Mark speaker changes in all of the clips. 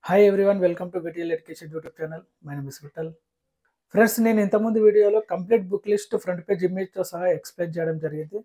Speaker 1: Hi everyone, welcome to VTL Education YouTube channel. My name is Vital. Friends, నేను ఇంతకుముందు వీడియోలో complete book list front page ఇమేజ్తో సహా explain చేయడం జరిగింది.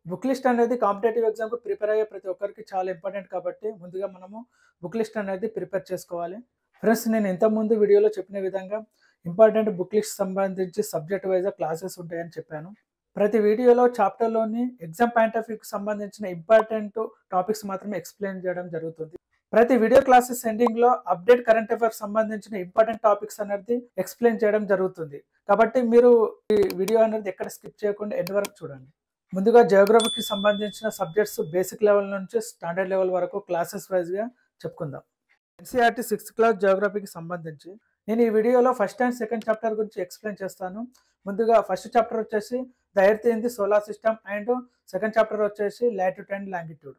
Speaker 1: బుక్ లిస్ట్ అనేది కాంపిటేటివ్ ఎగ్జామ్కి ప్రిపేర్ అయ్యే ప్రతి ఒక్కరికి చాలా ఇంపార్టెంట్ కాబట్టి ముందుగా మనము బుక్ లిస్ట్ అనేది ప్రిపేర్ చేసుకోవాలి. ఫ్రెండ్స్, నేను ఇంతకుముందు వీడియోలో చెప్పిన విధంగా ఇంపార్టెంట్ బుక్ లిస్ట్ సంబంధించి సబ్జెక్ట్ వైజ్గా క్లాసెస్ ఉంటాయని చెప్పాను. ప్రతి వీడియోలో చాప్టర్లోని ఎగ్జామ్ పాయింట్ ఆఫ్ వ్యూకి సంబంధించిన ఇంపార్టెంట్ టాపిక్స్ మాత్రమే ఎక్స్ప్లెయిన్ చేయడం జరుగుతుంది. ప్రతి వీడియో క్లాసెస్ ఎండింగ్లో అప్డేట్ కరెంట్ అఫైర్స్ సంబంధించిన ఇంపార్టెంట్ టాపిక్స్ అనేది ఎక్స్ప్లెయిన్ చేయడం జరుగుతుంది. కాబట్టి మీరు ఈ వీడియో అనేది ఎక్కడ స్కిప్ చేయకుండా ఎండ్ వరకు చూడండి. ముందుగా జియోగ్రఫీకి సంబంధించిన సబ్జెక్ట్స్ బేసిక్ లెవెల్ నుంచి స్టాండర్డ్ లెవెల్ వరకు క్లాసెస్ వైజ్గా చెప్పుకుందాం. ఎన్సీఆర్టీ 6th క్లాస్ జియోగ్రఫీకి సంబంధించి నేను ఈ వీడియోలో ఫస్ట్ అండ్ సెకండ్ చాప్టర్ గురించి ఎక్స్ప్లెయిన్ చేస్తాను. ముందుగా ఫస్ట్ చాప్టర్ వచ్చేసి the earth in the solar system and second chapter వచ్చేసి latitude and longitude.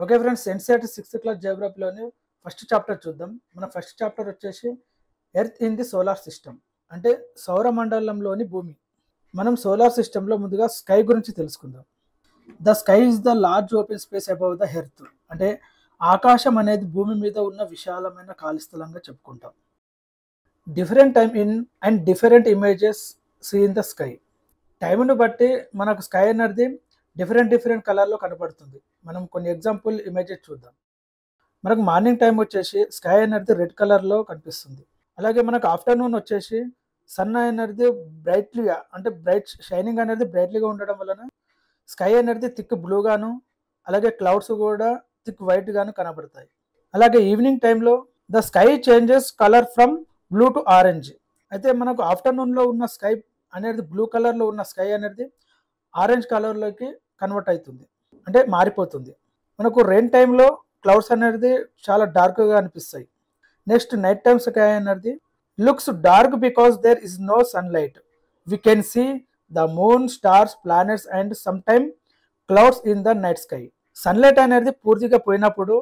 Speaker 1: Okay friends, NCERT 6th class జియోగ్రఫీలోని ఫస్ట్ చాప్టర్ చూద్దాం. మన ఫస్ట్ చాప్టర్ వచ్చేసి earth in the solar system, అంటే సౌరమండలంలోని భూమి. మనం సోలార్ సిస్టంలో ముందుగా స్కై గురించి తెలుసుకుందాం. The sky is the large open space above the earth, అంటే ఆకాశం అనేది భూమి మీద ఉన్న విశాలమైన ఖాళీ స్థలంగా చెప్పుకుంటాం. Different time in and different images see in the sky. టైంను బట్టి మనకు స్కై అనేది డిఫరెంట్ కలర్లో కనపడుతుంది. మనం కొన్ని ఎగ్జాంపుల్ ఇమేజెస్ చూద్దాం. మనకు మార్నింగ్ టైం వచ్చేసి స్కై అనేది రెడ్ కలర్లో కనిపిస్తుంది. అలాగే మనకు ఆఫ్టర్నూన్ వచ్చేసి సన్ అనేది బ్రైట్లీగా, అంటే బ్రైట్ షైనింగ్ అనేది బ్రైట్లీగా ఉండడం వలన స్కై అనేది థిక్ బ్లూగాను, అలాగే క్లౌడ్స్ కూడా థిక్ వైట్గాను కనబడతాయి. అలాగే ఈవినింగ్ టైంలో the sky changes colour from blue to orange. అయితే మనకు ఆఫ్టర్నూన్లో ఉన్న స్కై అనేది బ్లూ కలర్లో ఉన్న స్కై అనేది ఆరెంజ్ కలర్లోకి కన్వర్ట్ అవుతుంది, అంటే మారిపోతుంది. మనకు రెయిన్ టైంలో క్లౌడ్స్ అనేది చాలా డార్క్గా అనిపిస్తాయి. నెక్స్ట్ నైట్ టైమ్ స్కై అనేది looks dark because there is no sunlight. We can see the moon, stars, planets and some time clouds in the night sky. Sunlight అనేది పూర్తిగా పోయినప్పుడు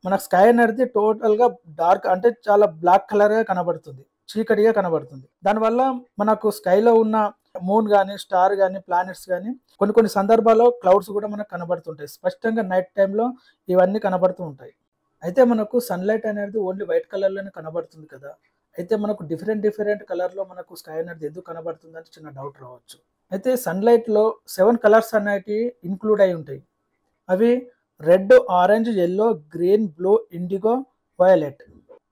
Speaker 1: మన స్కై అనేది టోటల్గా డార్క్, అంటే చాలా బ్లాక్ కలర్గా కనబడుతుంది, చీకటిగా కనబడుతుంది. దానివల్ల మనకు స్కైలో ఉన్న మూన్ కానీ, స్టార్ కానీ, ప్లానెట్స్ కానీ కొన్ని సందర్భాల్లో క్లౌడ్స్ కూడా మనకు కనబడుతుంటాయి. స్పష్టంగా నైట్ టైంలో ఇవన్నీ కనబడుతూ ఉంటాయి. అయితే మనకు సన్లైట్ అనేది ఓన్లీ వైట్ కలర్లోనే కనబడుతుంది కదా, అయితే మనకు డిఫరెంట్ కలర్లో మనకు స్కై అనేది ఎందుకు కనబడుతుంది అని చిన్న డౌట్ రావచ్చు. అయితే సన్లైట్లో 7 కలర్స్ అనేటివి ఇంక్లూడ్ అయి ఉంటాయి. అవి red, orange, yellow, green, blue, IndiGo, violet.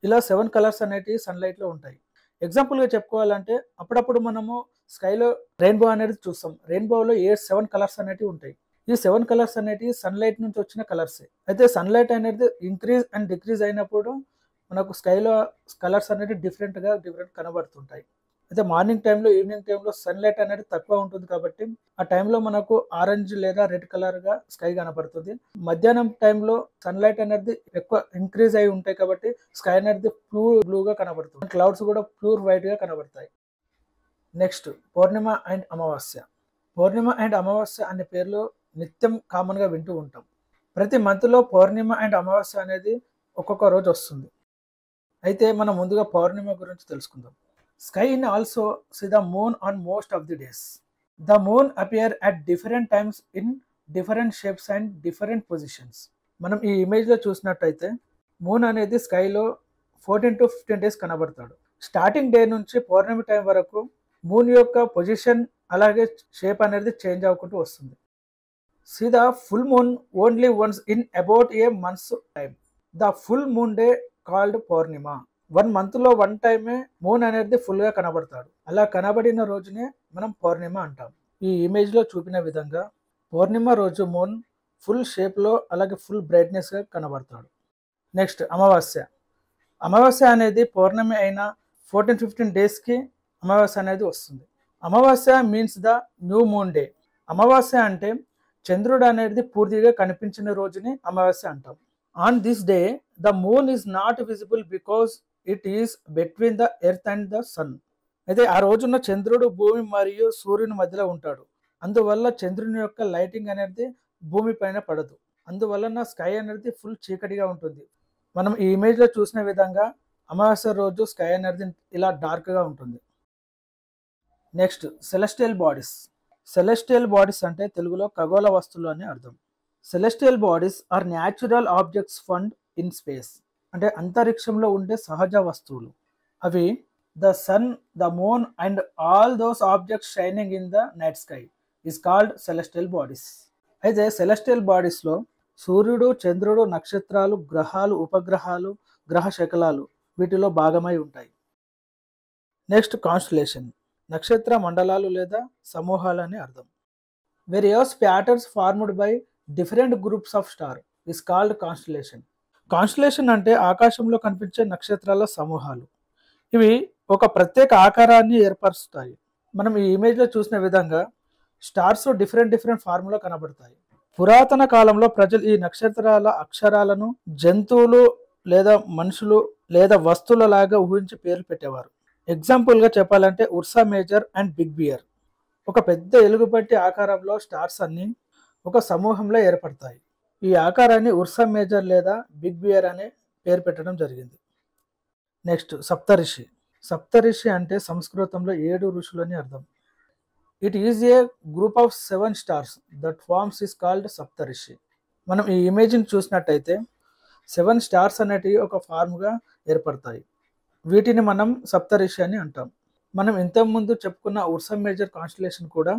Speaker 1: ఇలా 7 కలర్స్ అనేటివి సన్లైట్లో ఉంటాయి. ఎగ్జాంపుల్గా చెప్పుకోవాలంటే అప్పుడప్పుడు మనము స్కైలో రెయిన్బో అనేది చూస్తాం. రెయిన్బోలో 7 కలర్స్ అనేటివి ఉంటాయి. ఈ 7 కలర్స్ అనేటివి సన్లైట్ నుంచి వచ్చిన కలర్సే. అయితే సన్లైట్ అనేది ఇంక్రీజ్ అండ్ డిక్రీజ్ అయినప్పుడు మనకు స్కైలో కలర్స్ అనేవి డిఫరెంట్ కనబడుతుంటాయి. అయితే మార్నింగ్ టైంలో, ఈవినింగ్ టైంలో సన్లైట్ అనేది తక్కువ ఉంటుంది కాబట్టి ఆ టైంలో మనకు ఆరెంజ్ లేదా రెడ్ కలర్గా స్కై కనబడుతుంది. మధ్యాహ్నం టైంలో సన్లైట్ అనేది ఎక్కువ ఇంక్రీజ్ అయి ఉంటాయి కాబట్టి స్కై అనేది ప్యూర్ బ్లూగా కనబడుతుంది. క్లౌడ్స్ కూడా ప్యూర్ వైట్గా కనబడతాయి. నెక్స్ట్ పౌర్ణిమ అండ్ అమావాస్య. పౌర్ణిమ అండ్ అమావాస్య అనే పేర్లు నిత్యం కామన్గా వింటూ ఉంటాం. ప్రతి మంత్లో పౌర్ణిమ అండ్ అమావాస్య అనేది ఒక్కొక్క రోజు వస్తుంది. అయితే మనం ముందుగా పౌర్ణిమ గురించి తెలుసుకుందాం. Sky in also see the moon on most of the days. The moon appear at different times in different shapes and different positions. మనం ఈ ఇమేజ్లో చూసినట్టయితే మూన్ అనేది స్కైలో 14 to 15 డేస్ కనబడతాడు. స్టార్టింగ్ డే నుంచి పౌర్ణమి టైం వరకు మూన్ యొక్క పొజిషన్ అలాగే షేప్ అనేది చేంజ్ అవ్వకుంటూ వస్తుంది. See the full moon only once in about a month's time. The full moon day called పౌర్ణిమ. 1 monthలో 1 టైమే మూన్ అనేది ఫుల్గా కనబడతాడు. అలా కనబడిన రోజునే మనం పౌర్ణిమ అంటాం. ఈ ఇమేజ్లో చూపిన విధంగా పౌర్ణిమ రోజు మూన్ ఫుల్ షేప్లో అలాగే ఫుల్ బ్రైట్నెస్గా కనబడతాడు. నెక్స్ట్ అమావాస్య. అమావాస్య అనేది పౌర్ణమి అయిన 14-15 డేస్కి అమావాస్య అనేది వస్తుంది. అమావాస్య means the new moon day. అమావాస్య అంటే చంద్రుడు అనేది పూర్తిగా కనిపించిన రోజుని అమావాస్య అంటాం. On this day the moon is not visible because it is between the earth and the sun. అయితే ఆ రోజున చంద్రుడు భూమి మరియు సూర్యుని మధ్యలో ఉంటాడు. అందువల్ల చంద్రుని యొక్క లైటింగ్ అనేది భూమి పైన పడదు. అందువలన స్కై అనేది ఫుల్ చీకటిగా ఉంటుంది. మనం ఈ ఇమేజ్లో చూసిన విధంగా అమావాస్య రోజు స్కై అనేది ఇలా డార్క్గా ఉంటుంది. Next celestial bodies. Celestial bodies అంటే తెలుగులో ఖగోళ వస్తువులు అని అర్థం. Celestial bodies are natural objects found in space. అంటే అంతరిక్షంలో ఉండే సహజ వస్తువులు. అవి the sun, the moon and all those objects shining in the night sky is called celestial bodies. అయితే సెలెస్టియల్ బాడీస్లో సూర్యుడు, చంద్రుడు, నక్షత్రాలు, గ్రహాలు, ఉపగ్రహాలు, గ్రహ శకలాలు వీటిలో భాగమై ఉంటాయి. నెక్స్ట్ కాన్స్టలేషన్, నక్షత్ర మండలాలు లేదా సమూహాలని అర్థం. Various patterns formed by different groups of star is called constellation. Constellation అంటే ఆకాశంలో కనిపించే నక్షత్రాల సమూహాలు. ఇవి ఒక ప్రత్యేక ఆకారాన్ని ఏర్పరుస్తాయి. మనం ఈ ఇమేజ్లో చూసిన విధంగా స్టార్స్ డిఫరెంట్ ఫార్ములో కనబడతాయి. పురాతన కాలంలో ప్రజలు ఈ నక్షత్రాల అక్షరాలను జంతువులు లేదా మనుషులు లేదా వస్తువుల లాగా ఊహించి పేర్లు పెట్టేవారు. ఎగ్జాంపుల్గా చెప్పాలంటే Ursa Major and big bear. ఒక పెద్ద ఎలుగుబంటి ఆకారంలో స్టార్స్ అన్ని ఒక సమూహంలో ఏర్పడతాయి. ఈ ఆకారాన్ని ఉర్సా మేజర్ లేదా బిగ్ బియర్ అనే పేరు పెట్టడం జరిగింది. నెక్స్ట్ సప్తరిషి. సప్తరిషి అంటే సంస్కృతంలో 7 ఋషులని అర్థం. It is a group of 7 stars that forms is called Saptarishi. మనం ఈ ఇమేజ్ని చూసినట్టయితే 7 స్టార్స్ అనేటివి ఒక ఫార్మ్గా ఏర్పడతాయి. వీటిని మనం సప్తరిషి అని అంటాం. మనం ఇంతకుముందు చెప్పుకున్న ఉర్సా మేజర్ కాన్స్టలేషన్ కూడా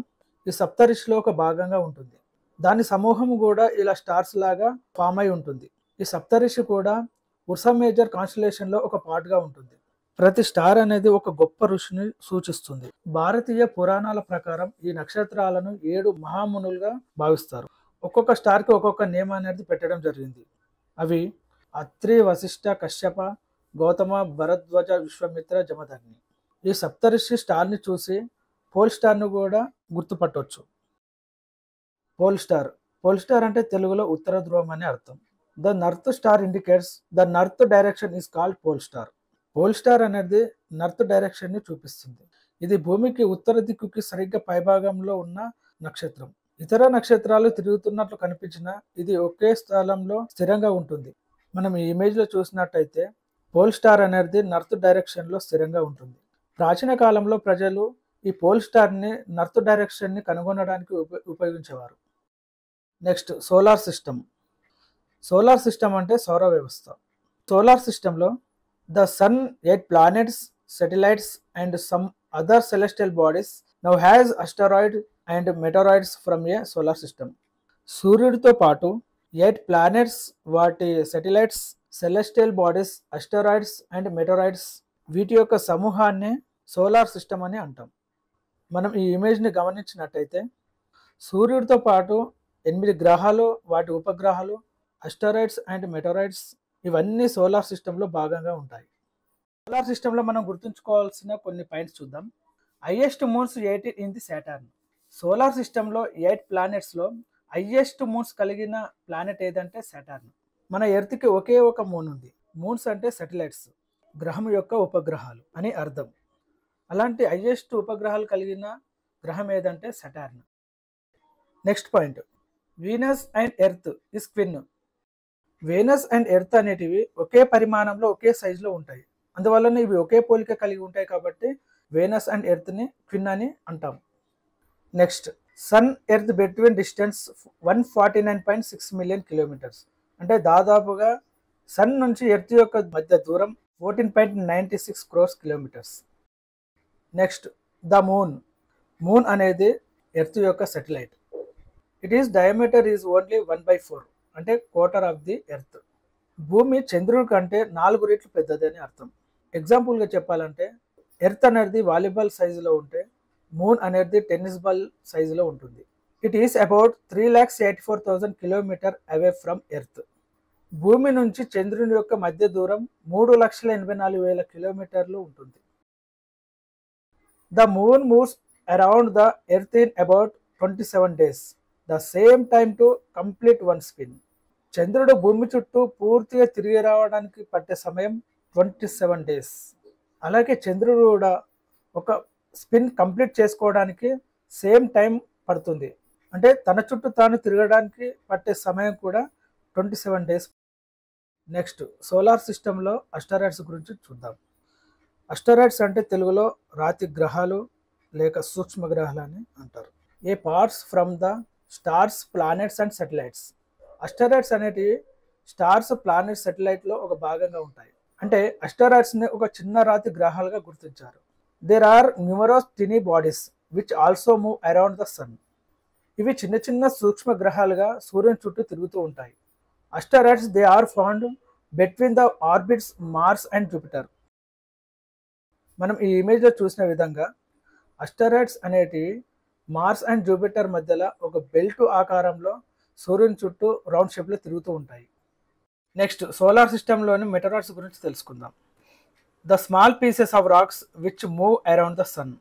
Speaker 1: ఈ సప్తరిషిలో ఒక భాగంగా ఉంటుంది. దాని సమూహం కూడా ఇలా స్టార్స్ లాగా ఫామ్ అయి ఉంటుంది. ఈ సప్తరిషి కూడా ఉర్సా మేజర్ కాన్స్టలేషన్లో ఒక పార్ట్గా ఉంటుంది. ప్రతి స్టార్ అనేది ఒక గొప్ప ఋషిని సూచిస్తుంది. భారతీయ పురాణాల ప్రకారం ఈ నక్షత్రాలను 7 మహామునులుగా భావిస్తారు. ఒక్కొక్క స్టార్కి ఒక్కొక్క నేమ్ అనేది పెట్టడం జరిగింది. అవి అత్రి, వశిష్ఠ, కశ్యప, గౌతమ, భరద్వాజ, విశ్వామిత్ర, జమదగ్ని. ఈ సప్తరిషి స్టార్ని చూసి పోల్ స్టార్ను కూడా గుర్తుపట్టవచ్చు. పోల్ స్టార్ అంటే తెలుగులో ఉత్తర ధ్రువం అని అర్థం. The north star indicates the north direction is called pole star. Pole star అనేది నార్త్ డైరెక్షన్ని చూపిస్తుంది. ఇది భూమికి ఉత్తర దిక్కుకి సరిగ్గా పైభాగంలో ఉన్న నక్షత్రం. ఇతర నక్షత్రాలు తిరుగుతున్నట్లు కనిపించినా ఇది ఒకే స్థలంలో స్థిరంగా ఉంటుంది. మనం ఈ ఇమేజ్లో చూసినట్టయితే పోల్ స్టార్ అనేది నార్త్ డైరెక్షన్లో స్థిరంగా ఉంటుంది. ప్రాచీన కాలంలో ప్రజలు ఈ పోల్ స్టార్ని నార్త్ డైరెక్షన్ని కనుగొనడానికి ఉపయోగించేవారు. Next solar system. Solar system అంటే సౌర వ్యవస్థ. సోలార్ సిస్టంలో the sun, 8 planets, satellites and some other celestial bodies now has asteroid and meteoroids from a solar system. సూర్యుడితో పాటు 8 ప్లానెట్స్, వాటి సెటిలైట్స్, సెలెస్టియల్ బాడీస్, అస్టరాయిడ్స్ అండ్ మెటరాయిడ్స్ వీటి యొక్క సమూహాన్ని సోలార్ సిస్టమ్ అని అంటాం. మనం ఈ ఇమేజ్ని గమనించినట్టయితే సూర్యుడితో పాటు 8 గ్రహాలు, వాటి ఉపగ్రహాలు, అస్టరాయిడ్స్ అండ్ మెటరాయిడ్స్ ఇవన్నీ సోలార్ సిస్టంలో భాగంగా ఉంటాయి. సోలార్ సిస్టంలో మనం గుర్తుంచుకోవాల్సిన కొన్ని పాయింట్స్ చూద్దాం. Highest moons 18 in the Saturn. Solar సిస్టంలో 8 ప్లానెట్స్లో హైయెస్ట్ మూన్స్ కలిగిన ప్లానెట్ ఏదంటే సాటర్న్. మన ఎర్త్కి ఒకే ఒక మూన్ ఉంది. మూన్స్ అంటే సెటిలైట్స్, గ్రహం యొక్క ఉపగ్రహాలు అని అర్థం. అలాంటి హైయెస్ట్ ఉపగ్రహాలు కలిగిన గ్రహం ఏదంటే Saturn. Next point, Venus and earth is క్విన్. వీనస్ అండ్ ఎర్త్ అనేటివి ఒకే పరిమాణంలో ఒకే సైజులో ఉంటాయి. అందువలన ఇవి ఒకే పోలిక కలిగి ఉంటాయి కాబట్టి వీనస్ అండ్ ఎర్త్ని క్విన్ అని అంటాం. Next, sun earth between distance 149.6 million kilometres. అంటే దాదాపుగా సన్ నుంచి ఎర్త్ యొక్క మధ్య దూరం 14.96 crores kilometres. Next, the moon. Moon అనేది ఎర్త్ యొక్క satellite. It is diameter is only 1/4, అంటే క్వార్టర్ ఆఫ్ ది ఎర్త్. భూమి చంద్రుడి కంటే 4 రెట్లు పెద్దది అని అర్థం. ఎగ్జాంపుల్గా చెప్పాలంటే ఎర్త్ అనేది వాలీబాల్ సైజులో ఉంటే మూన్ అనేది టెన్నిస్ బాల్ సైజులో ఉంటుంది. It is about 3,84,000 kilometre away from earth. భూమి నుంచి చంద్రుని యొక్క మధ్య దూరం 3,84,000 కిలోమీటర్లు ఉంటుంది. The moon moves around the earth in about 27 days, the same time to complete one spin. చంద్రుడు భూమి చుట్టూ పూర్తిగా తిరిగి రావడానికి పట్టే సమయం 27 days. అలాగే చంద్రుడు కూడా ఒక స్పిన్ కంప్లీట్ చేసుకోవడానికి సేమ్ టైం పడుతుంది. అంటే తన చుట్టూ తాను తిరగడానికి పట్టే సమయం కూడా 27 days. నెక్స్ట్, సోలార్ సిస్టంలో అస్టరాయిడ్స్ గురించి చూద్దాం. అస్టరాయిడ్స్ అంటే తెలుగులో రాతి గ్రహాలు లేక సూక్ష్మ గ్రహాలు అని అంటారు. A parts from the stars, planets and satellites. Asteroids అనేటివి స్టార్స్ ప్లానెట్ సెటిలైట్లో ఒక భాగంగా ఉంటాయి. అంటే అస్టరాయిడ్స్ని ఒక చిన్న రాతి గ్రహాలుగా గుర్తించారు. There are numerous tiny bodies which also move around the sun. ఇవి చిన్న చిన్న సూక్ష్మ గ్రహాలుగా సూర్యుని చుట్టూ తిరుగుతూ ఉంటాయి. Asteroids they are found between the orbits Mars and Jupiter. మనం ఈ ఇమేజ్లో చూసిన విధంగా అస్టరాయిడ్స్ అనేటివి మార్స్ అండ్ జూపిటర్ మధ్యలో ఒక బెల్ట్ ఆకారంలో సూర్యుని చుట్టూ రౌండ్ షేప్లో తిరుగుతూ ఉంటాయి. నెక్స్ట్ సోలార్ సిస్టంలోని మెటరాయిడ్స్ గురించి తెలుసుకుందాం. The small pieces of rocks which move around the sun.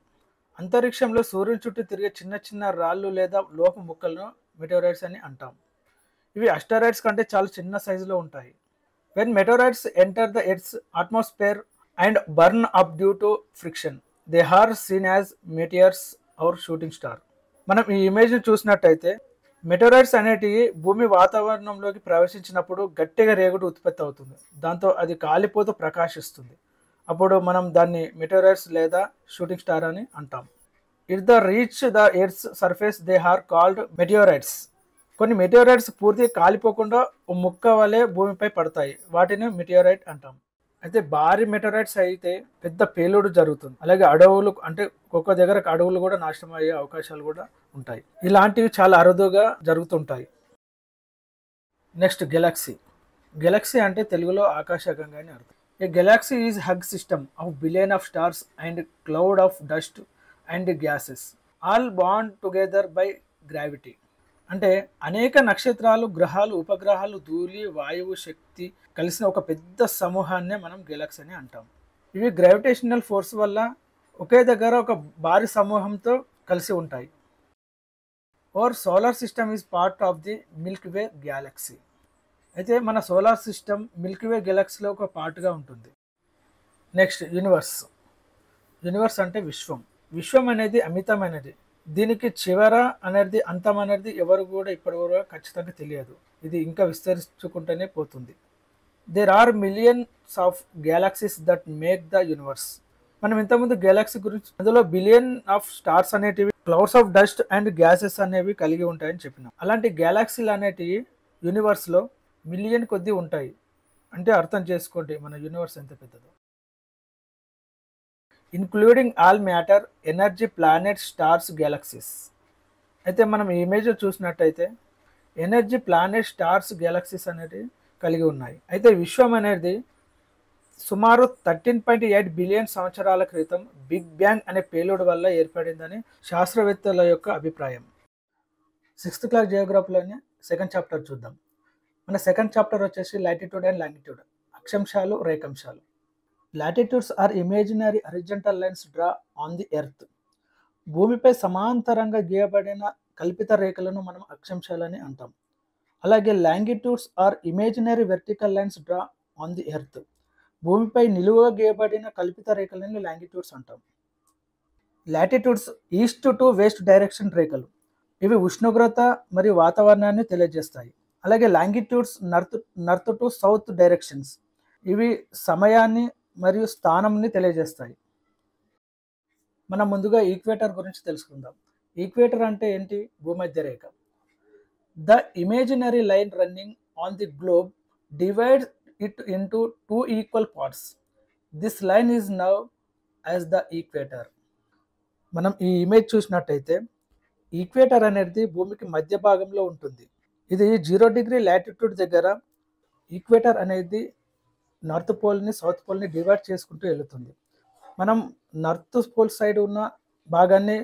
Speaker 1: అంతరిక్షంలో సూర్యుని చుట్టూ తిరిగే చిన్న చిన్న రాళ్ళు లేదా లోహ ముక్కలను మెటోరైట్స్ అని అంటాం. ఇవి అస్టరాయిడ్స్ కంటే చాలా చిన్న సైజులో ఉంటాయి. When meteorites enter the earth's atmosphere and burn up due to friction, they are seen as meteors or shooting star. మనం ఈ ఇమేజ్ని చూసినట్టయితే మెటోరైట్స్ అనేటివి భూమి వాతావరణంలోకి ప్రవేశించినప్పుడు గట్టిగా రేగుడు ఉత్పత్తి అవుతుంది. దాంతో అది కాలిపోతూ ప్రకాశిస్తుంది. అప్పుడు మనం దాన్ని మెటోరైట్స్ లేదా షూటింగ్ స్టార్ అని అంటాం. It the reach the earth's surface they are called meteorites. కొన్ని మెటియోరైట్స్ పూర్తిగా కాలిపోకుండా ఓ ముక్క వలె భూమిపై పడతాయి. వాటిని మెటియోరైట్ అంటాం. అయితే భారీ మెటోరైట్స్ అయితే పెద్ద పేలుడు జరుగుతుంది. అలాగే అడవులు అంటే ఒక్కొక్క దగ్గర అడవులు కూడా నాశనం అయ్యే అవకాశాలు కూడా ఉంటాయి. ఇలాంటివి చాలా అరుదుగా జరుగుతుంటాయి. Next Galaxy. గెలాక్సీ అంటే తెలుగులో ఆకాశగంగా అని అర్థం. A galaxy is a hug system of billion of stars and cloud of dust and gases, all bound together by gravity. అంటే అనేక నక్షత్రాలు, గ్రహాలు, ఉపగ్రహాలు, ధూళి, వాయువు, శక్తి కలిసిన ఒక పెద్ద సమూహాన్నే మనం గెలాక్సీ అని అంటాం. ఇవి గ్రావిటేషనల్ ఫోర్స్ వల్ల ఒకే దగ్గర ఒక భారీ సమూహంతో కలిసి ఉంటాయి. Our solar system is part of the Milky Way galaxy. అయితే మన సోలార్ సిస్టమ్ మిల్కీవే గెలాక్సీలో ఒక పార్ట్గా ఉంటుంది. Next universe. యూనివర్స్ అంటే విశ్వం. విశ్వం అనేది అమితమైనది. దీనికి చివర అనేది అంతం అనేది ఎవరు కూడా ఇప్పటివరకు ఖచ్చితంగా తెలియదు. ఇది ఇంకా విస్తరించుకుంటూనే పోతుంది. There are millions of galaxies that make the universe. మనం ఇంతకుముందు గెలాక్సీ గురించి అందులో బిలియన్ ఆఫ్ స్టార్స్ అనేటివి clouds of dust and gases అనేవి కలిగి ఉంటాయని చెప్పినాం. అలాంటి గ్యాలక్సీలు అనేటివి యూనివర్స్లో మిలియన్ కొద్దీ ఉంటాయి. అంటే అర్థం చేసుకోండి మన యూనివర్స్ ఎంత పెద్దదో. Including all matter, energy, planets, stars, galaxies. అయితే మనం ఈ ఇమేజ్ చూసినట్టయితే ఎనర్జీ, ప్లానెట్, స్టార్స్, గ్యాలక్సీస్ అనేవి కలిగి ఉన్నాయి. అయితే విశ్వం అనేది సుమారు 13.8 బిలియన్ సంవత్సరాల క్రితం బిగ్ బ్యాంగ్ అనే పేలుడు వల్ల ఏర్పడిందని శాస్త్రవేత్తల యొక్క అభిప్రాయం. 6th క్లాస్ జియోగ్రఫీలోని సెకండ్ చాప్టర్ చూద్దాం. మన సెకండ్ చాప్టర్ వచ్చేసి లాటిట్యూడ్ అండ్ లాంగిట్యూడ్, అక్షాంశాలు, రేఖాంశాలు. Latitudes are imaginary horizontal lines draw on the earth. భూమిపై సమాంతరంగా గీయబడిన కల్పిత రేఖలను మనం అక్షాంశాలని అంటాం. అలాగే longitudes are imaginary vertical lines draw on the earth. భూమిపై నిలువుగా గీయబడిన కల్పిత రేఖలను లాంగిట్యూడ్స్ అంటాం. Latitudes east to west direction రేఖలు. ఇవి ఉష్ణోగ్రత మరియు వాతావరణాన్ని తెలియజేస్తాయి. అలాగే longitudes north to south directions. ఇవి సమయాన్ని మరియు స్థానంని తెలియజేస్తాయి. మనం ముందుగా ఈక్వేటర్ గురించి తెలుసుకుందాం. ఈక్వేటర్ అంటే ఏంటి? భూమధ్య రేఖ. The imaginary line running on the globe divides it into 2 equal parts. This line is now as the equator. మనం ఈ ఇమేజ్ చూసినట్టయితే ఈక్వేటర్ అనేది భూమికి మధ్య భాగంలో ఉంటుంది. ఇది 0 డిగ్రీ లాటిట్యూడ్ దగ్గర ఈక్వేటర్ అనేది నార్త్ పోల్ని, సౌత్ పోల్ని డివైడ్ చేసుకుంటూ వెళుతుంది. మనం నార్త్ పోల్ సైడ్ ఉన్న భాగాన్ని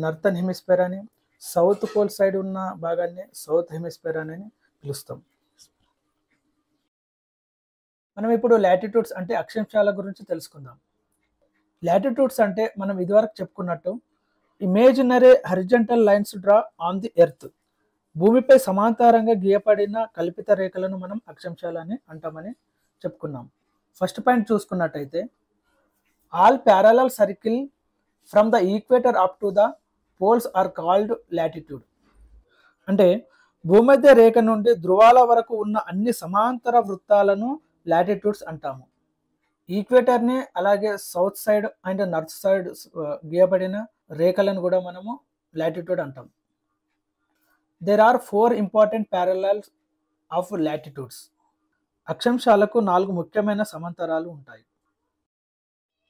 Speaker 1: నార్థన్ హెమిస్ఫియర్ అని, సౌత్ పోల్ సైడ్ ఉన్న భాగాన్ని సౌత్ హెమిస్ఫియర్ అని పిలుస్తాం. మనం ఇప్పుడు లాటిట్యూడ్స్ అంటే అక్షాంశాల గురించి తెలుసుకుందాం. లాటిట్యూడ్స్ అంటే మనం ఇదివరకు చెప్పుకున్నట్టు imaginary horizontal lines draw on the earth. భూమిపై సమాంతరంగా గీయబడిన కల్పిత రేఖలను మనం అక్షాంశాలని అంటామని చెప్పుకున్నాం. ఫస్ట్ పాయింట్ చూసుకున్నట్టయితే all parallel circle from the equator up to the poles are called latitude. అంటే భూమధ్య రేఖ నుండి ధ్రువాల వరకు ఉన్న అన్ని సమాంతర వృత్తాలను లాటిట్యూడ్స్ అంటాము. ఈక్వేటర్ని అలాగే south side and north side గీయబడిన రేఖలను కూడా మనము లాటిట్యూడ్ అంటాం. There are 4 important parallels of latitudes. అక్షాంశాలకు 4 ముఖ్యమైన సమాంతరాలు ఉంటాయి.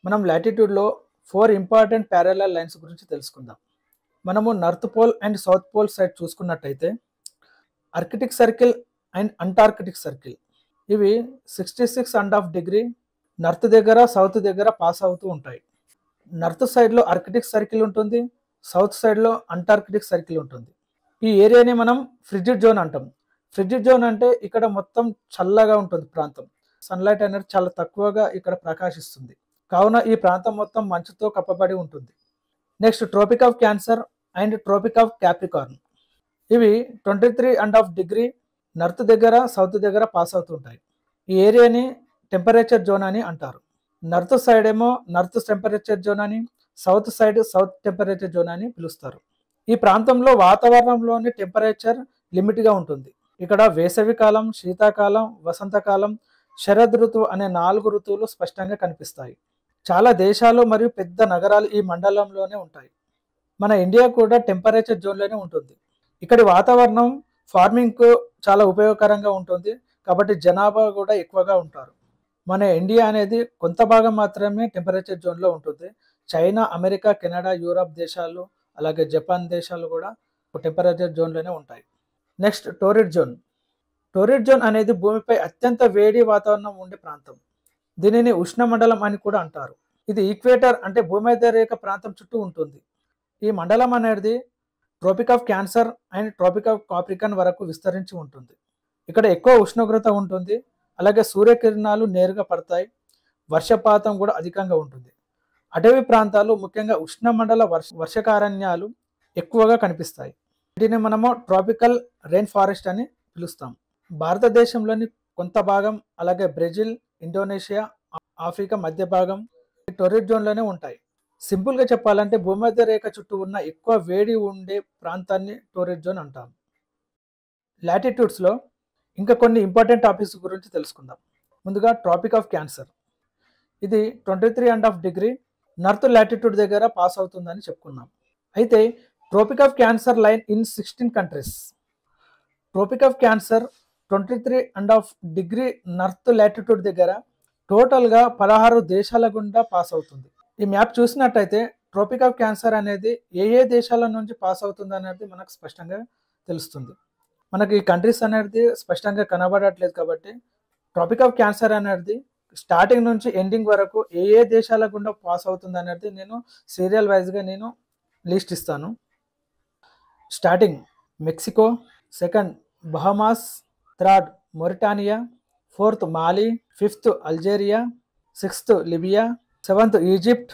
Speaker 1: మనం లాటిట్యూడ్లో 4 ఇంపార్టెంట్ ప్యారలల్ లైన్స్ గురించి తెలుసుకుందాం. మనము north pole and south pole side చూసుకున్నట్టయితే Arctic circle and Antarctic circle ఇవి 66.5 డిగ్రీ నార్త్ దగ్గర సౌత్ దగ్గర పాస్ అవుతూ ఉంటాయి. నార్త్ సైడ్లో ఆర్కిటిక్ సర్కిల్ ఉంటుంది, సౌత్ సైడ్లో అంటార్కిటిక్ సర్కిల్ ఉంటుంది. ఈ ఏరియాని మనం ఫ్రిజిడ్ జోన్ అంటాం. ఫ్రిజిడ్ జోన్ అంటే ఇక్కడ మొత్తం చల్లగా ఉంటుంది ప్రాంతం. సన్లైట్ అనేది చాలా తక్కువగా ఇక్కడ ప్రకాశిస్తుంది, కావున ఈ ప్రాంతం మొత్తం మంచుతో కప్పబడి ఉంటుంది. Next tropic of cancer and tropic of Capricorn ఇవి 23.5 డిగ్రీ నార్త్ దగ్గర సౌత్ దగ్గర పాస్ అవుతుంటాయి. ఈ ఏరియాని టెంపరేచర్ జోన్ అని అంటారు. నార్త్ సైడ్ ఏమో నార్త్ టెంపరేచర్ జోన్ అని, south side south temperature zone అని పిలుస్తారు. ఈ ప్రాంతంలో వాతావరణంలోని టెంపరేచర్ లిమిట్గా ఉంటుంది. ఇక్కడ వేసవి కాలం, శీతాకాలం, వసంతకాలం, శరద్ ఋతువు అనే 4 ఋతువులు స్పష్టంగా కనిపిస్తాయి. చాలా దేశాలు మరియు పెద్ద నగరాలు ఈ మండలంలోనే ఉంటాయి. మన ఇండియా కూడా టెంపరేచర్ జోన్లోనే ఉంటుంది. ఇక్కడి వాతావరణం ఫార్మింగ్కు చాలా ఉపయోగకరంగా ఉంటుంది, కాబట్టి జనాభా కూడా ఎక్కువగా ఉంటారు. మన ఇండియా అనేది కొంత భాగం మాత్రమే టెంపరేచర్ జోన్లో ఉంటుంది. చైనా, అమెరికా, కెనడా, యూరప్ దేశాలు అలాగే జపాన్ దేశాలు కూడా టెంపరేచర్ జోన్లోనే ఉంటాయి. Next torrid zone. Torrid zone అనేది భూమిపై అత్యంత వేడి వాతావరణం ఉండే ప్రాంతం. దీనిని ఉష్ణమండలం అని కూడా అంటారు. ఇది ఈక్వేటర్ అంటే భూమధ్య రేఖ ప్రాంతం చుట్టూ ఉంటుంది. ఈ మండలం అనేది tropic of cancer and tropic of కాప్రికాన్ వరకు విస్తరించి ఉంటుంది. ఇక్కడ ఎక్కువ ఉష్ణోగ్రత ఉంటుంది, అలాగే సూర్యకిరణాలు నేరుగా పడతాయి, వర్షపాతం కూడా అధికంగా ఉంటుంది. అటవీ ప్రాంతాలు ముఖ్యంగా ఉష్ణమండల వర్షకారణ్యాలు ఎక్కువగా కనిపిస్తాయి. వీటిని మనము ట్రాపికల్ రెయిన్ ఫారెస్ట్ అని పిలుస్తాం. భారతదేశంలోని కొంత భాగం అలాగే బ్రెజిల్, ఇండోనేషియా, ఆఫ్రికా మధ్య భాగం ఈ టోరిడ్ జోన్లోనే ఉంటాయి. సింపుల్గా చెప్పాలంటే భూమధ్య రేఖ చుట్టూ ఉన్న ఎక్కువ వేడి ఉండే ప్రాంతాన్ని టోరిడ్ జోన్ అంటాం. లాటిట్యూడ్స్లో ఇంకా కొన్ని ఇంపార్టెంట్ టాపిక్స్ గురించి తెలుసుకుందాం. ముందుగా ట్రాపిక్ ఆఫ్ క్యాన్సర్. ఇది 23.5 డిగ్రీ నార్త్ లాటిట్యూడ్ దగ్గర పాస్ అవుతుందని చెప్పుకున్నాం. అయితే tropic of Cancer line in 16 countries. Tropic of cancer 23.5 degree north latitude దగ్గర టోటల్గా 16 దేశాల గుండా పాస్ అవుతుంది. ఈ మ్యాప్ చూసినట్టయితే ట్రోపిక్ ఆఫ్ క్యాన్సర్ అనేది ఏ దేశాల నుంచి పాస్ అవుతుంది అనేది మనకు స్పష్టంగా తెలుస్తుంది. మనకి ఈ కంట్రీస్ అనేది స్పష్టంగా కనబడట్లేదు, కాబట్టి ట్రాపిక్ ఆఫ్ క్యాన్సర్ అనేది స్టార్టింగ్ నుంచి ఎండింగ్ వరకు ఏ దేశాల గుండా పాస్ అవుతుంది అనేది నేను సీరియల్ వైజ్గా నేను లిస్ట్ ఇస్తాను. Starting Mexico, second Bahamas, third Mauritania, fourth Mali, fifth Algeria, sixth Libya, seventh Egypt,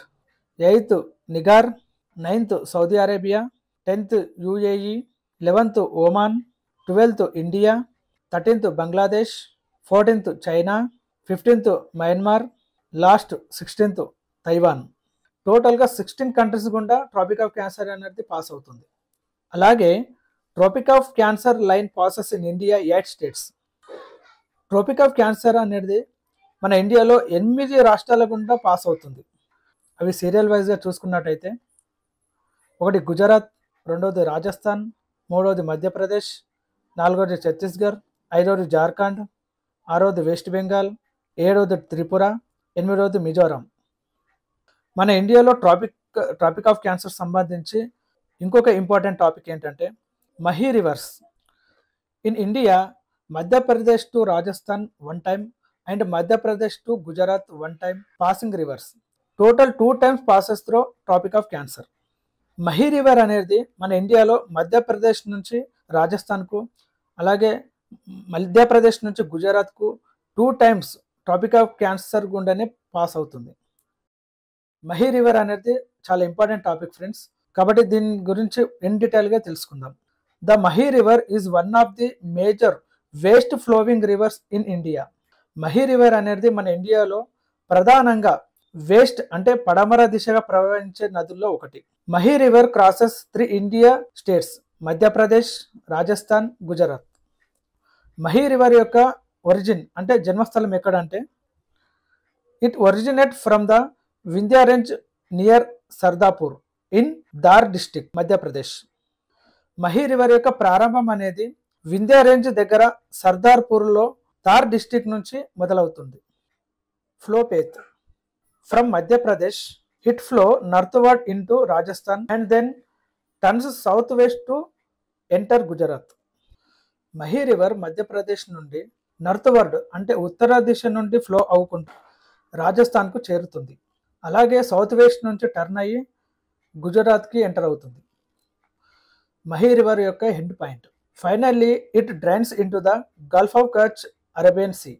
Speaker 1: eighth Niger, ninth Saudi Arabia, 10th UAE, 11th Oman, 12th India, 13th Bangladesh, 14th China, 15th Myanmar, last 16th Taiwan. టోటల్గా 16 countries గుండా tropic of Cancer అనేది pass అవుతుంది. అలాగే tropic of Cancer line passes in India 8 states. Tropic of Cancer అనేది మన ఇండియాలో 8 రాష్ట్రాల గుండా పాస్ అవుతుంది. అవి సీరియల్ వైజ్గా చూసుకున్నట్టయితే ఒకటి గుజరాత్, రెండవది రాజస్థాన్, మూడవది మధ్యప్రదేశ్, నాలుగవది ఛత్తీస్గఢ్, ఐదవది జార్ఖండ్, ఆరవది వెస్ట్ బెంగాల్, ఏడవది త్రిపుర, ఎనిమిదవది మిజోరాం. మన ఇండియాలో ట్రాపిక్ ఆఫ్ క్యాన్సర్ సంబంధించి ఇంకొక ఇంపార్టెంట్ టాపిక్ ఏంటంటే Mahi rivers. In India Madhya Pradesh to Rajasthan 1 time and Madhya Pradesh to Gujarat 1 time passing rivers. Total 2 times passes through tropic of Cancer. Mahi river అనేది మన ఇండియాలో మధ్యప్రదేశ్ నుంచి రాజస్థాన్కు, అలాగే మధ్యప్రదేశ్ నుంచి గుజరాత్కు 2 times ట్రాపిక్ ఆఫ్ క్యాన్సర్ గుండానే పాస్ అవుతుంది. మహీ రివర్ అనేది చాలా ఇంపార్టెంట్ టాపిక్ ఫ్రెండ్స్, కాబట్టి దీని గురించి ఇన్ డీటెయిల్గా తెలుసుకుందాం. The Mahi river is one of the major west flowing rivers in India. Mahi river అనేది మన ఇండియాలో ప్రధానంగా వేస్ట్ అంటే పడమర దిశగా ప్రవహించే నదుల్లో ఒకటి. Mahi river crosses 3 India states Madhya Pradesh, Rajasthan, Gujarat. Mahi river యొక్క ఒరిజిన్ అంటే జన్మస్థలం ఎక్కడంటే it originate from the Vindhya range near Sardarpur in Dhar district, Madhya Pradesh. Mahi river యొక్క ప్రారంభం అనేది వింధ్యా రేంజ్ దగ్గర సర్దార్పూర్లో, తార్ డిస్ట్రిక్ట్ నుంచి మొదలవుతుంది. Flow path from Madhya Pradesh it flow northward into Rajasthan and then turns south west to enter Gujarat. Mahi river Madhya Pradesh నుండి నార్త్వర్డ్ అంటే ఉత్తర దిశ నుండి ఫ్లో అవ్వుకుంటూ రాజస్థాన్కు చేరుతుంది. అలాగే సౌత్ వెస్ట్ నుంచి టర్న్ అయ్యి గుజరాత్కి ఎంటర్ అవుతుంది. మహీ రివర్ యొక్క head point. Finally it drains into the gulf of Kutch, Arabian sea.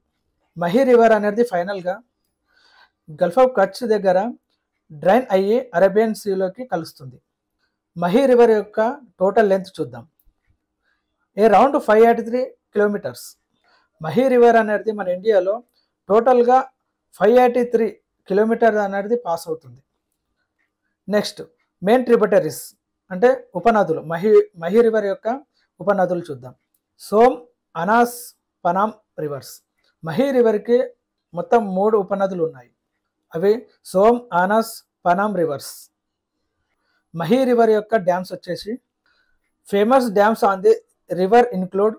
Speaker 1: Mahi river అనేది ఫైనల్గా గల్ఫ్ ఆఫ్ కచ్ దగ్గర డ్రైన్ అయ్యి అరేబియన్ సీలోకి కలుస్తుంది. మహీ రివర్ యొక్క టోటల్ లెంత్ చూద్దాం. Around 583 kilometres. మహీ రివర్ అనేది మన ఇండియాలో టోటల్గా 583 కిలోమీటర్ అనేది పాస్ అవుతుంది. నెక్స్ట్ మెయిన్ ట్రిబ్యూటరీస్ అంటే ఉపనదులు. మహీ రివర్ యొక్క ఉపనదులు చూద్దాం. సోమ్, అనాస్, పనామ్ రివర్స్. మహీ రివర్కి మొత్తం 3 ఉపనదులు ఉన్నాయి. అవి సోమ్, అనాస్, పనామ్ రివర్స్. మహీ రివర్ యొక్క డ్యామ్స్ వచ్చేసి famous dams on the river include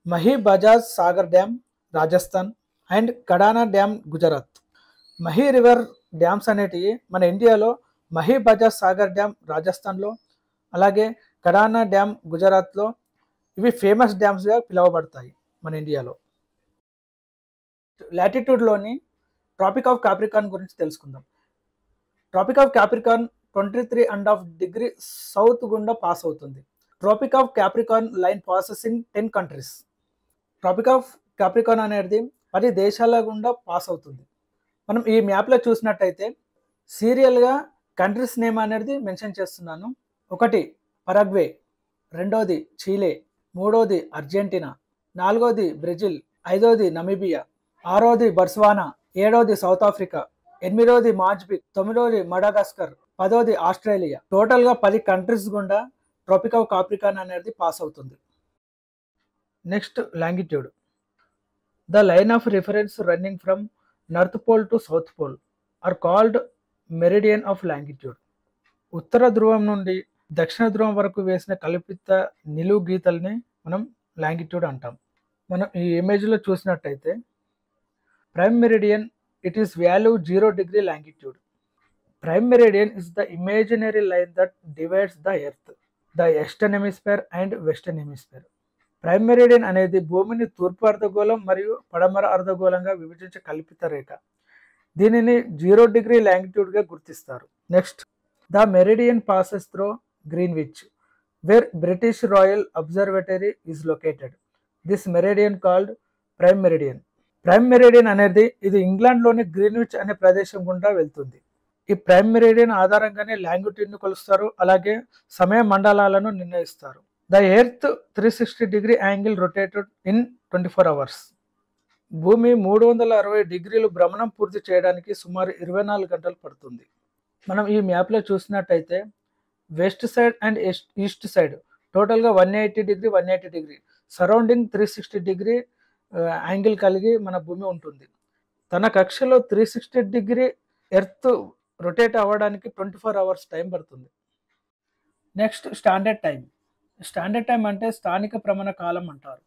Speaker 1: Mahi Bajaj Sagar dam Rajasthan and Kadana dam Gujarat. Mahi river dams అనేటివి మన ఇండియాలో మహీ బజాజ్ సాగర్ డ్యామ్ రాజస్థాన్లో, అలాగే కడానా డ్యామ్ గుజరాత్లో ఇవి ఫేమస్ డ్యామ్స్గా పిలువబడతాయి మన ఇండియాలో. లాటిట్యూడ్లోని ట్రాపిక్ ఆఫ్ కాప్రికార్న్ గురించి తెలుసుకుందాం. Tropic of Capricorn 23.5 degree south గుండా పాస్ అవుతుంది. Tropic of Capricorn line passing 10 countries. Tropic of Capricorn అనేది 10 దేశాల గుండా పాస్ అవుతుంది. మనం ఈ మ్యాప్లో చూసినట్టయితే సీరియల్గా కంట్రీస్ నేమ్ అనేది మెన్షన్ చేస్తున్నాను. 1 పరగ్వే, 2ది చీలే, 3ది అర్జెంటీనా, 4ది బ్రెజిల్, 5ది నమీబియా, 6ది బర్స్వానా, 7ది సౌత్ ఆఫ్రికా, 8ది మాజ్బిక్, 9ది మడగాస్కర్, 10ది ఆస్ట్రేలియా. టోటల్గా 10 కంట్రీస్ గుండా ట్రాపిక్ ఆఫ్ కాప్రికార్న్ అనేది పాస్ అవుతుంది. Next longitude. The line of reference running from north pole to south pole are called meridian of longitude. ఉత్తర ధ్రువం నుండి దక్షిణ ధ్రువం వరకు వేసిన కల్పిత నిలువు గీతల్ని మనం లాంగిట్యూడ్ అంటాం. మనం ఈ ఇమేజ్లో చూసినట్టయితే prime meridian it is value 0 degree longitude. Prime meridian is the imaginary line that divides the earth, the eastern hemisphere and western hemisphere. Prime meridian అనేది భూమిని తూర్పు అర్ధగోళం మరియు పడమర అర్ధగోళంగా విభజించే కల్పిత రేఖ. దీనిని 0 డిగ్రీ లాంగిట్యూడ్గా గుర్తిస్తారు. Next the meridian passes through Greenwich where British Royal Observatory is located. This meridian called prime meridian. Prime meridian అనేది ఇది ఇంగ్లాండ్లోని గ్రీన్విచ్ అనే ప్రదేశం గుండా వెళ్తుంది. ఈ ప్రైమ్ మెరిడియన్ ఆధారంగానే లాంగిట్యూడ్ను కొలుస్తారు, అలాగే సమయ మండలాలను నిర్ణయిస్తారు. The earth 360 degree angle rotated in 24 hours. భూమి 360 డిగ్రీలు భ్రమణం పూర్తి చేయడానికి సుమారు 24 గంటలు పడుతుంది. మనం ఈ మ్యాప్లో చూసినట్టయితే west side and east side టోటల్గా 180 డిగ్రీ సరౌండింగ్ 360 డిగ్రీ యాంగిల్ కలిగి మన భూమి ఉంటుంది. తన కక్షలో 360 డిగ్రీ ఎర్త్ రొటేట్ అవ్వడానికి 24 అవర్స్ టైం పడుతుంది. Next standard time. Standard time అంటే స్థానిక ప్రమాణ కాలం అంటారు.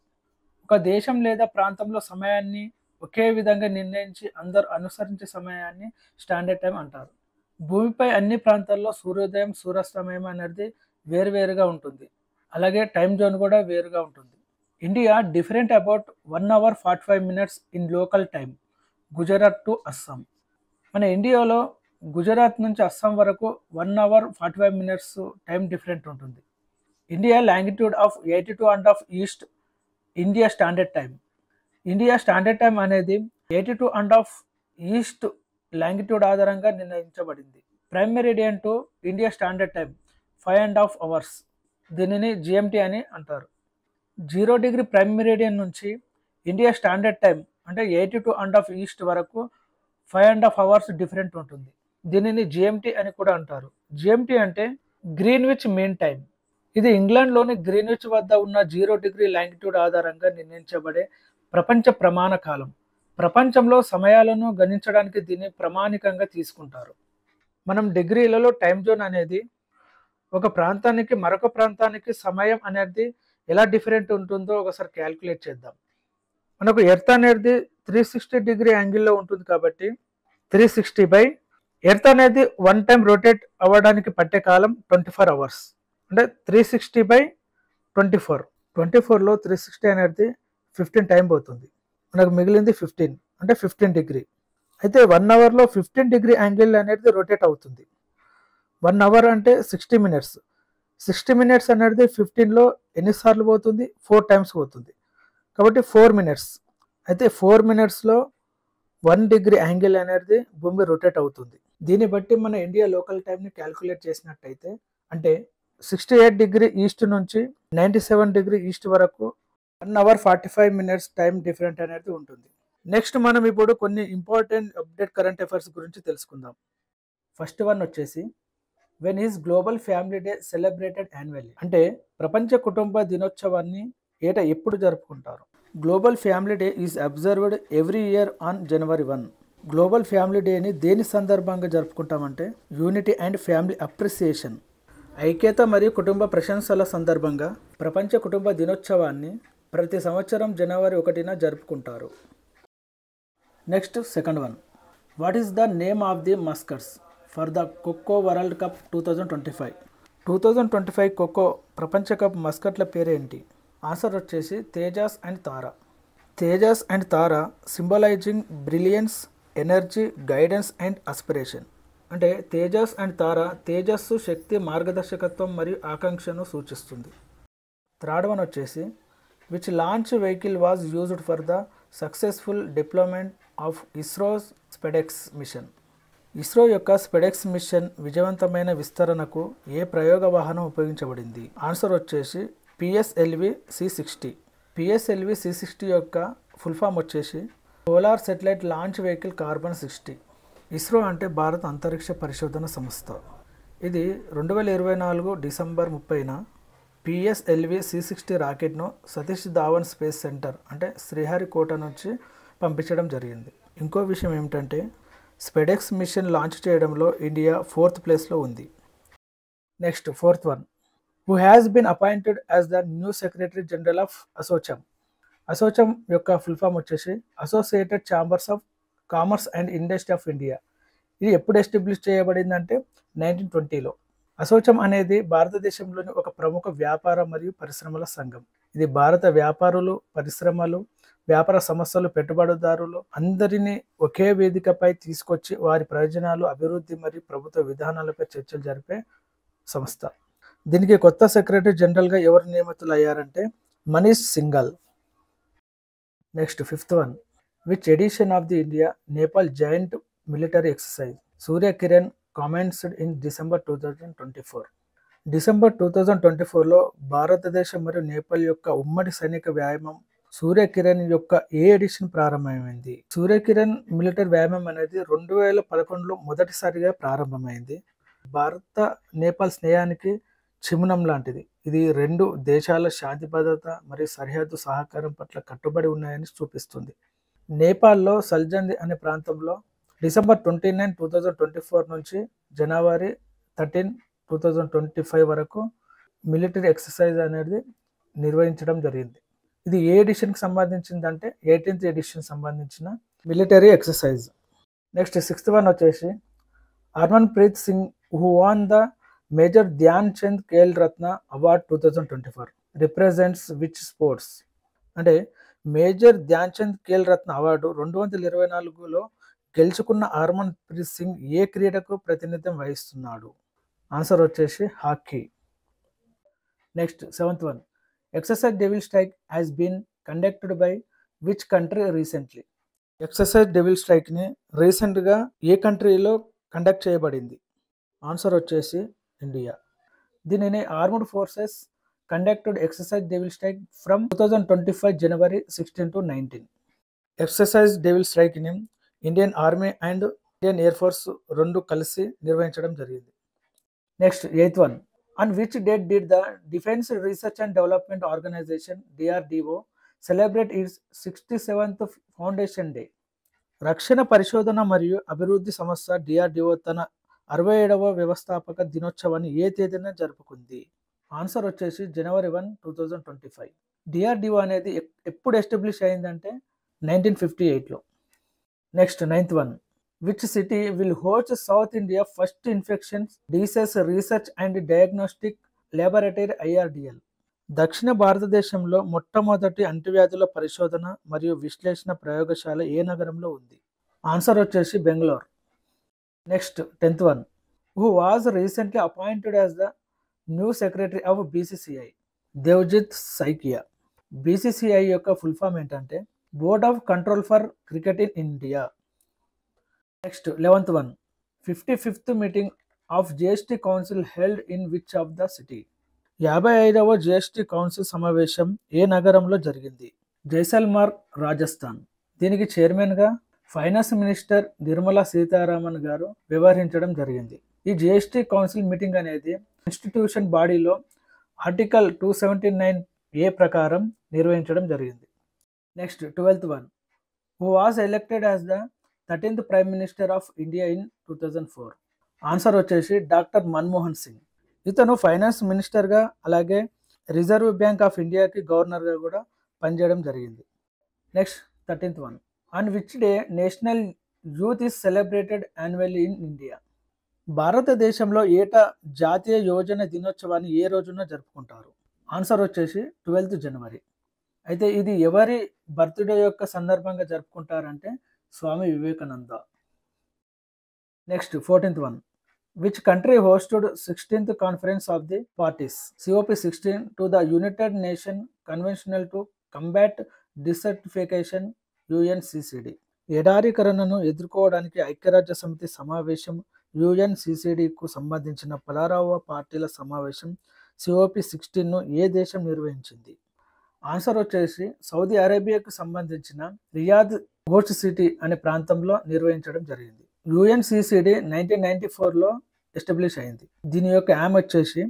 Speaker 1: ఒక దేశం లేదా ప్రాంతంలో సమయాన్ని ఒకే విధంగా నిర్ణయించి అందరూ అనుసరించే సమయాన్ని స్టాండర్డ్ టైం అంటారు. భూమిపై అన్ని ప్రాంతాల్లో సూర్యోదయం, సూర్యాస్తమయం అనేది వేరువేరుగా ఉంటుంది. అలాగే టైం జోన్ కూడా వేరుగా ఉంటుంది. India different about 1 hour 45 minutes in local time Gujarat to Assam. మన ఇండియాలో గుజరాత్ నుంచి అస్సాం వరకు 1 hour 45 minutes టైం డిఫరెంట్ ఉంటుంది. India longitude of 82.5 east India standard time. India standard time అనేది 82.5 ఈస్ట్ లాంగిట్యూడ్ ఆధారంగా నిర్ణయించబడింది. Prime meridian to India standard time 5.5 hours. దీనిని GMT అని అంటారు. 0 డిగ్రీ ప్రైమ్ మెరిడియన్ నుంచి ఇండియా స్టాండర్డ్ టైం అంటే 82.5 ఈస్ట్ వరకు 5.5 hours డిఫరెంట్ ఉంటుంది. దీనిని జిఎంటీ అని కూడా అంటారు. జిఎంటీ అంటే గ్రీన్విచ్ మీన్ టైం. ఇది ఇంగ్లాండ్లోని గ్రీన్విచ్ వద్ద ఉన్న 0 డిగ్రీ లాంగిట్యూడ్ ఆధారంగా నిర్ణయించబడే ప్రపంచ ప్రమాణ కాలం. ప్రపంచంలో సమయాలను గణించడానికి దీన్ని ప్రామాణికంగా తీసుకుంటారు. మనం డిగ్రీలలో టైం జోన్ అనేది ఒక ప్రాంతానికి మరొక ప్రాంతానికి సమయం అనేది ఎలా డిఫరెంట్ ఉంటుందో ఒకసారి క్యాల్కులేట్ చేద్దాం. మనకు ఎర్త్ అనేది 360 డిగ్రీ యాంగిల్లో ఉంటుంది కాబట్టి 360 బై ఎర్త్ అనేది వన్ టైం రొటేట్ అవ్వడానికి పట్టే కాలం 24 అవర్స్. అంటే 360 బై 24. 24లో 360 అనేది 15 టైం పోతుంది. మనకు మిగిలింది 15 అంటే 15 డిగ్రీ. అయితే 1 అవర్లో 15 డిగ్రీ యాంగిల్ అనేది రొటేట్ అవుతుంది. 1 అవర్ అంటే 60 మినిట్స్. 60 మినిట్స్ అనేది 15లో ఎన్నిసార్లు పోతుంది? 4 టైమ్స్ పోతుంది. కాబట్టి 4 మినిట్స్. అయితే 4 మినిట్స్లో 1 డిగ్రీ యాంగిల్ అనేది భూమి రొటేట్ అవుతుంది. దీన్ని బట్టి మన ఇండియా లోకల్ టైంని క్యాల్కులేట్ చేసినట్టయితే అంటే 68 డిగ్రీ ఈస్ట్ నుంచి 97 డిగ్రీ ఈస్ట్ వరకు 1 అవర్ 45 మినిట్స్ టైం డిఫరెంట్ అనేది ఉంటుంది. నెక్స్ట్ మనం ఇప్పుడు కొన్ని ఇంపార్టెంట్ అప్డేట్ కరెంట్ అఫైర్స్ గురించి తెలుసుకుందాం. ఫస్ట్ వన్ వచ్చేసి when is global family day celebrated annually, అంటే ప్రపంచ కుటుంబ దినోత్సవాన్ని ఏటా ఎప్పుడు జరుపుకుంటారు? Global family day is observed every year on January 1. Global family డేని దేని సందర్భంగా జరుపుకుంటామంటే యూనిటీ అండ్ ఫ్యామిలీ అప్రిసియేషన్, ఐక్యత మరియు కుటుంబ ప్రశంసల సందర్భంగా ప్రపంచ కుటుంబ దినోత్సవాన్ని ప్రతి సంవత్సరం జనవరి 1న జరుపుకుంటారు. Next second one, what is the name of the mascots for the Kho Kho world cup 2025? 2025 Kho Kho ప్రపంచ కప్ మస్కట్ల పేరేంటి? ఆన్సర్ వచ్చేసి Tejas and Tara. Tejas and Tara symbolising brilliance, energy, guidance and aspiration. అంటే తేజాస్ అండ్ తారా తేజస్సు, శక్తి, మార్గదర్శకత్వం మరియు ఆకాంక్షను సూచిస్తుంది. థర్డ్ వన్ వచ్చేసి which launch vehicle was used for the successful deployment of ISRO's SpaDeX mission? ISRO యొక్క స్పెడెక్స్ మిషన్ విజయవంతమైన విస్తరణకు ఏ ప్రయోగ వాహనం ఉపయోగించబడింది? ఆన్సర్ వచ్చేసి పిఎస్ఎల్వి C60. పిఎస్ఎల్వి C60 యొక్క ఫుల్ ఫామ్ వచ్చేసి polar satellite launch vehicle carbon 60. ISRO అంటే భారత అంతరిక్ష పరిశోధన సంస్థ. ఇది 2024 డిసెంబర్ 30న పిఎస్ఎల్వి C60 రాకెట్ను సతీష్ ధావన్ స్పేస్ సెంటర్ అంటే శ్రీహరికోట నుంచి పంపించడం జరిగింది. ఇంకో విషయం ఏమిటంటే స్పెడెక్స్ మిషన్ లాంచ్ చేయడంలో ఇండియా 4th ప్లేస్లో ఉంది. Next fourth one, who has been appointed as the new secretary general of ASSOCHAM? ASSOCHAM యొక్క ఫుల్ ఫామ్ వచ్చేసి Associated Chambers of Commerce and industry of India. ఇది ఎప్పుడు ఎస్టాబ్లిష్ చేయబడిందంటే 1920లో. అసోచామ్ అనేది భారతదేశంలోని ఒక ప్రముఖ వ్యాపార మరియు పరిశ్రమల సంఘం. ఇది భారత వ్యాపారులు, పరిశ్రమలు, వ్యాపార సంస్థలు, పెట్టుబడిదారులు అందరినీ ఒకే వేదికపై తీసుకొచ్చి వారి ప్రయోజనాలు, అభివృద్ధి మరియు ప్రభుత్వ విధానాలపై చర్చలు జరిపే సంస్థ. దీనికి కొత్త సెక్రటరీ జనరల్గా ఎవరు నియమితులయ్యారంటే Manish Singhal. Next fifth one, which edition of the India Nepal joint military exercise Surya Kiran commenced in December 2024? December 2024లో భారతదేశం మరియు నేపాల్ యొక్క ఉమ్మడి సైనిక వ్యాయామం సూర్య కిరణ్ యొక్క ఏ ఎడిషన్ ప్రారంభమైంది? సూర్య కిరణ్ మిలిటరీ వ్యాయామం అనేది 2011లో మొదటిసారిగా ప్రారంభమైంది. భారత నేపాల్ స్నేహానికి చిహ్నం లాంటిది. ఇది రెండు దేశాల శాంతి భద్రత మరియు సరిహద్దు సహకారం పట్ల కట్టుబడి ఉన్నాయని చూపిస్తుంది. నేపాల్లో సల్జంది అనే ప్రాంతంలో డిసెంబర్ 29, 2024 నుంచి జనవరి 13, 2025 వరకు మిలిటరీ ఎక్సర్సైజ్ అనేది నిర్వహించడం జరిగింది. ఇది ఏ ఎడిషన్కి సంబంధించిందంటే 18th ఎడిషన్ సంబంధించిన military exercise. Next sixth one వచ్చేసి Harman Preet Singh who won the major Dhyan Chand Khel Ratna award 2024 represents which sports? అంటే మేజర్ ధ్యాన్ చంద్ ఖేల్ రత్న అవార్డు 2024లో గెలుచుకున్న హర్మన్ ప్రీత్ సింగ్ ఏ క్రీడకు ప్రాతినిధ్యం వహిస్తున్నాడు? ఆన్సర్ వచ్చేసి hockey. Next seventh one, exercise Devil Strike has been conducted by which country recently? Exercise Devil స్ట్రైక్ని రీసెంట్గా ఏ కంట్రీలో కండక్ట్ చేయబడింది? ఆన్సర్ వచ్చేసి ఇండియా. దీనిని armed forces conducted exercise Devil Strike from 2025 January 16 to 19. Exercise Devil స్ట్రైక్ని Indian army and Indian air force రెండు కలిసి నిర్వహించడం జరిగింది. Next eighth one, on which date did the Defense Research and Development Organization DRDO celebrate its 67th Foundation Day? రక్షణ పరిశోధన మరియు అభివృద్ధి సంస్థ DRDO తన 67వ వ్యవస్థాపక దినోత్సవాన్ని ఏ తేదీన జరుపుకుంది? ఆన్సర్ వచ్చేసి జనవరి 1, 2025. డిఆర్డిఓ అనేది ఎప్పుడు ఎస్టాబ్లిష్ అయిందంటే 1958లో. Next 9th one, which city will host south India first infections disease research and diagnostic laboratory IRDL. దక్షిణ భారతదేశంలో మొట్టమొదటి అంటువ్యాధుల పరిశోధన మరియు విశ్లేషణ ప్రయోగశాల ఏ నగరంలో ఉంది? ఆన్సర్ వచ్చేసి Bengaluru. Next 10th one, who was recently appointed as the new secretary of BCCI? Devajit Saikia. BCCI యొక్క ఫుల్ ఫామ్ ఏంటంటే board of control for cricket in India. Next 11th one, 55th meeting of GST council held in which of the city? 55వ GST council సమావేశం ఏ నగరంలో జరిగింది? జైసల్మర్, రాజస్థాన్. దీనికి చైర్మన్గా finance minister Nirmala Sitharaman గారు వ్యవహరించడం జరిగింది. ఈ జిఎస్టీ కౌన్సిల్ మీటింగ్ అనేది ఇన్స్టిట్యూషన్ బాడీలో ఆర్టికల్ 279A ప్రకారం నిర్వహించడం జరిగింది. Next 12th one, who was elected as the 13th prime minister of India in 2004? Answer వచ్చేసి డాక్టర్ మన్మోహన్ సింగ్. ఇతను ఫైనాన్స్ మినిస్టర్గా అలాగే రిజర్వ్ బ్యాంక్ ఆఫ్ ఇండియాకి గవర్నర్గా కూడా పనిచేయడం జరిగింది. Next 13th one, on which day national youth is celebrated annually in India? భారతదేశంలో ఏటా జాతీయ యువజన దినోత్సవాన్ని ఏ రోజున జరుపుకుంటారు? ఆన్సర్ వచ్చేసి 12th జనవరి. అయితే ఇది ఎవరి బర్త్డే యొక్క సందర్భంగా జరుపుకుంటారంటే Swami Vivekananda. Next 14th one, which country hosted 16th conference of the parties COP16 to the United Nation conventional to combat desertification UNCCD? ఎడారీకరణను ఎదుర్కోవడానికి ఐక్యరాజ్య సమితి సమావేశం UNCCDకు సంబంధించిన 16వ పార్టీల సమావేశం COP16ను ఏ దేశం నిర్వహించింది? ఆన్సర్ వచ్చేసి సౌదీ అరేబియాకు సంబంధించిన రియాద్ హోస్ట్ సిటీ అనే ప్రాంతంలో నిర్వహించడం జరిగింది. UNCCD 1994లో ఎస్టాబ్లిష్ అయింది. దీని యొక్క యామ్ వచ్చేసి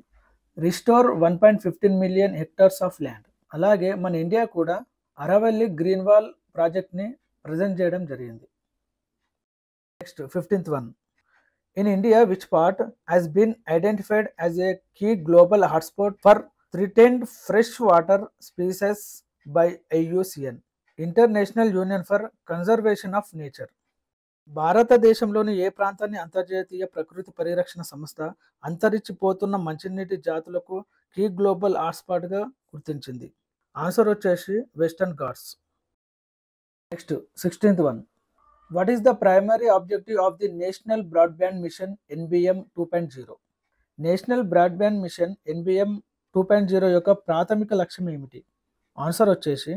Speaker 1: restore 1.15 million hectares of land. అలాగే మన ఇండియా కూడా అరవల్లి గ్రీన్ వాల్ ప్రాజెక్ట్ని ప్రజెంట్ చేయడం జరిగింది. Next 15th one, in India which part has been identified as a key global hotspot for threatened fresh water species by IUCN International Union for Conservation of Nature? భారతదేశంలోని ఏ ప్రాంతాన్ని అంతర్జాతీయ ప్రకృతి పరిరక్షణ సంస్థ అంతరించిపోతున్న మంచినీటి జాతులకు కీ గ్లోబల్ హాట్స్పాట్గా గుర్తించింది? ఆన్సర్ వచ్చేసి Western Ghats. Next 16th one, what is the primary objective of the national broadband mission NBM 2.0? National broadband mission NBM 2.0 యొక్క ప్రాథమిక లక్ష్యం ఏమిటి? ఆన్సర్ వచ్చేసి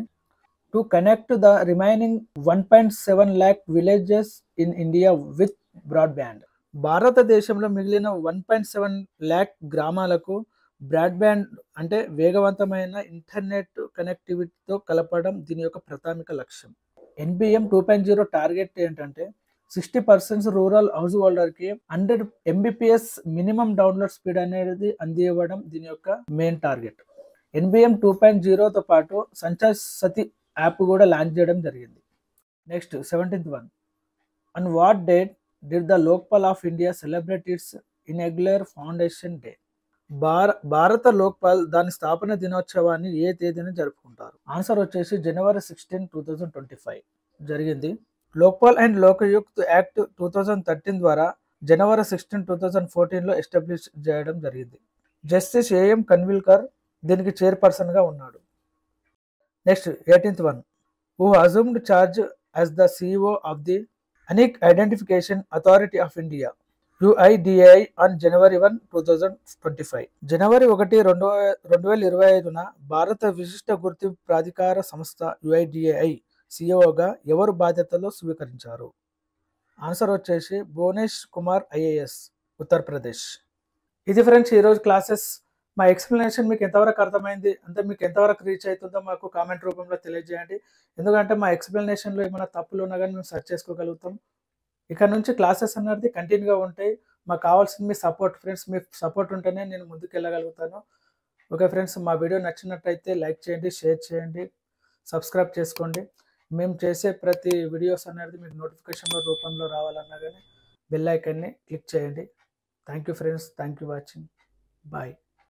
Speaker 1: to connect the remaining 1.7 lakh villages in India with broadband. భారతదేశంలో మిగిలిన 1.7 lakh గ్రామాలకు broadband అంటే వేగవంతమైన ఇంటర్నెట్ కనెక్టివిటీతో కలపడం దీని యొక్క ప్రాథమిక లక్ష్యం. NBM 2.0 టార్గెట్ ఏంటంటే 60% రూరల్ హౌస్ హోల్డర్కి 100 Mbps మినిమం డౌన్లోడ్ స్పీడ్ అనేది అందివ్వడం దీని యొక్క మెయిన్ టార్గెట్. NBM 2.0తో పాటు సంచార్ సతి యాప్ కూడా లాంచ్ చేయడం జరిగింది. Next 17th one, on what date did the Lokpal of India celebrate its inaugural foundation day? భారత లోక్పాల్ దాని స్థాపన దినోత్సవాన్ని ఏ తేదీన జరుపుకుంటారు? ఆన్సర్ వచ్చేసి జనవరి 16, 2025 జరిగింది. లోక్పాల్ అండ్ లోకయుక్త్ యాక్ట్ 2013 ద్వారా జనవరి 16, 2014లో ఎస్టాబ్లిష్ చేయడం జరిగింది. జస్టిస్ AM కన్విల్కర్ దీనికి చైర్పర్సన్గా ఉన్నాడు. Next 18th one, who assumed charge as the CEO of the unique identification authority of India UIDAI on January 1, 2025? జనవరి 1, 2025న భారత విశిష్ట గుర్తింపు ప్రాధికార సంస్థ UIDAI CEOగా ఎవరు బాధ్యతలు స్వీకరించారు? ఆన్సర్ వచ్చేసి భువనేష్ కుమార్ IAS, ఉత్తరప్రదేశ్. ఇది ఫ్రెండ్స్ ఈరోజు క్లాసెస్. మా ఎక్స్ప్లెనేషన్ మీకు ఎంతవరకు అర్థమైంది అంటే మీకు ఎంతవరకు రీచ్ అవుతుందో మాకు కామెంట్ రూపంలో తెలియజేయండి. ఎందుకంటే మా ఎక్స్ప్లెనేషన్లో ఏమైనా తప్పులు ఉన్నా కానీ మేము సెర్చ్ చేసుకోగలుగుతాం. ఇక్కడ నుంచి క్లాసెస్ అనేది కంటిన్యూగా ఉంటాయి. మాకు కావాల్సింది మీ సపోర్ట్ ఫ్రెండ్స్. మీ సపోర్ట్ ఉంటేనే నేను ముందుకు వెళ్ళగలుగుతాను. ఓకే ఫ్రెండ్స్, మా వీడియో నచ్చినట్టయితే లైక్ చేయండి, షేర్ చేయండి, సబ్స్క్రైబ్ చేసుకోండి. మేము చేసే ప్రతి వీడియోస్ అనేది మీకు నోటిఫికేషన్ రూపంలో రావాలన్నా కానీ బెల్ ఐకాన్ని క్లిక్ చేయండి. Thank you friends, thank you watching, bye.